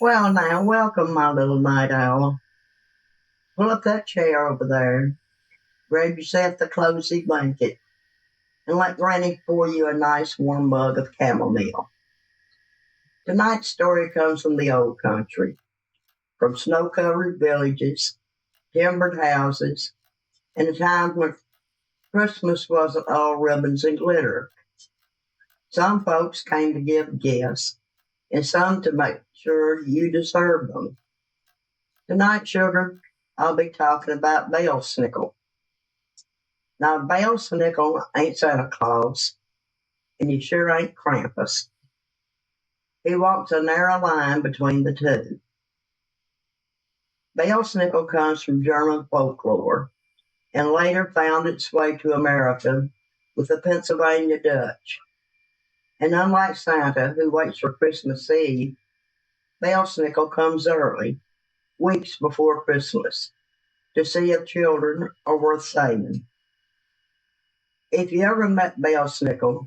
Well, now, welcome, my little night owl. Pull up that chair over there, grab yourself the cozy blanket, and let Granny pour you a nice warm mug of chamomile. Tonight's story comes from the old country, from snow-covered villages, timbered houses, and a time when Christmas wasn't all ribbons and glitter. Some folks came to give gifts, and some to make sure you deserved them. Tonight, children, I'll be talking about Belsnickel. Now, Belsnickel ain't Santa Claus, and he sure ain't Krampus. He walks a narrow line between the two. Belsnickel comes from German folklore and later found its way to America with the Pennsylvania Dutch. And unlike Santa, who waits for Christmas Eve, Belsnickel comes early, weeks before Christmas, to see if children are worth saving. If you ever met Belsnickel,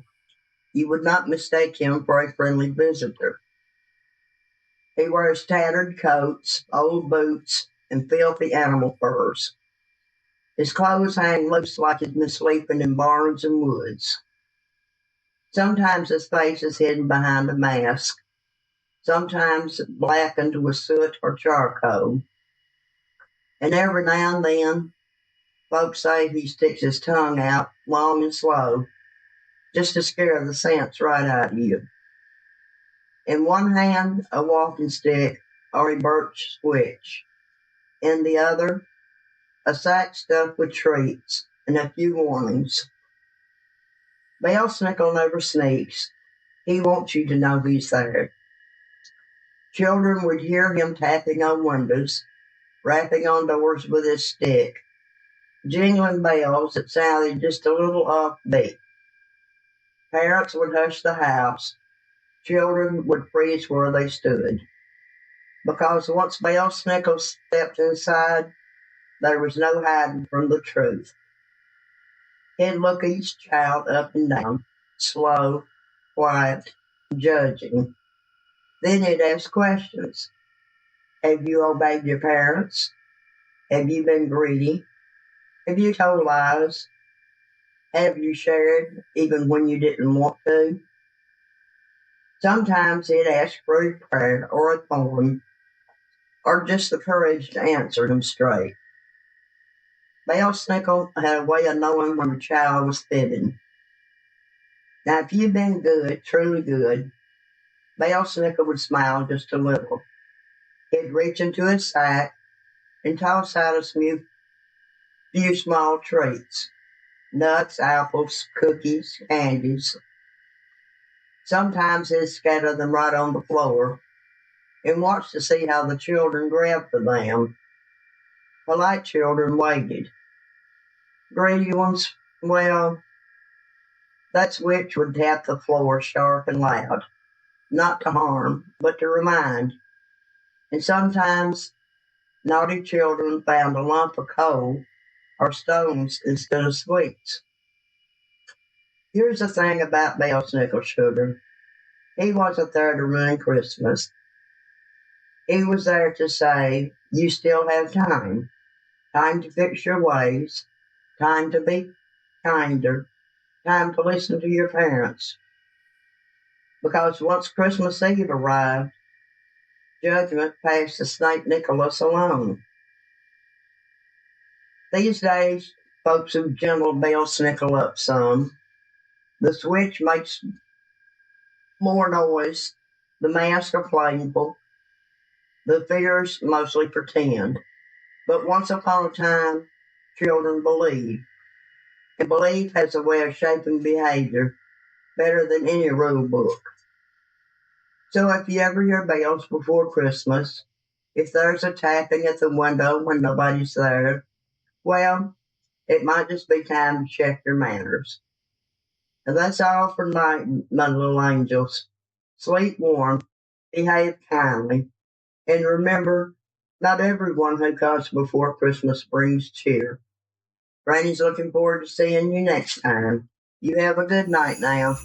you would not mistake him for a friendly visitor. He wears tattered coats, old boots, and filthy animal furs. His clothes hang loose like he's been sleeping in barns and woods. Sometimes his face is hidden behind a mask, sometimes blackened with soot or charcoal. And every now and then, folks say he sticks his tongue out long and slow, just to scare the sense right out of you. In one hand, a walking stick or a birch switch. In the other, a sack stuffed with treats and a few warnings. Belsnickel never sneaks. He wants you to know he's there. Children would hear him tapping on windows, rapping on doors with his stick, jingling bells that sounded just a little offbeat. Parents would hush the house. Children would freeze where they stood. Because once Belsnickel stepped inside, there was no hiding from the truth. He'd look each child up and down, slow, quiet, judging. Then he'd ask questions. Have you obeyed your parents? Have you been greedy? Have you told lies? Have you shared even when you didn't want to? Sometimes he'd ask for a prayer or a poem, or just the courage to answer him straight. Belsnickel had a way of knowing when a child was fibbing. Now, if you'd been good, truly good, Belsnickel would smile just a little. He'd reach into his sack and toss out a few small treats. Nuts, apples, cookies, candies. Sometimes he'd scatter them right on the floor and watch to see how the children grabbed for them. Polite children waited. Greedy ones, well, that switch would tap the floor sharp and loud, not to harm, but to remind. And sometimes naughty children found a lump of coal or stones instead of sweets. Here's the thing about Belsnickel, sugar. He wasn't there to ruin Christmas. He was there to say, you still have time. Time to fix your ways. Time to be kinder. Time to listen to your parents. Because once Christmas Eve arrived, judgment passed to St. Nicholas alone. These days, folks have gentled Belsnickel up some. The switch makes more noise. The masks are playful. The fears mostly pretend. But once upon a time, children believe. And belief has a way of shaping behavior better than any rule book. So if you ever hear bells before Christmas, if there's a tapping at the window when nobody's there, well, it might just be time to check your manners. And that's all for tonight, my little angels. Sleep warm, behave kindly, and remember, not everyone who comes before Christmas brings cheer. Granny's looking forward to seeing you next time. You have a good night now.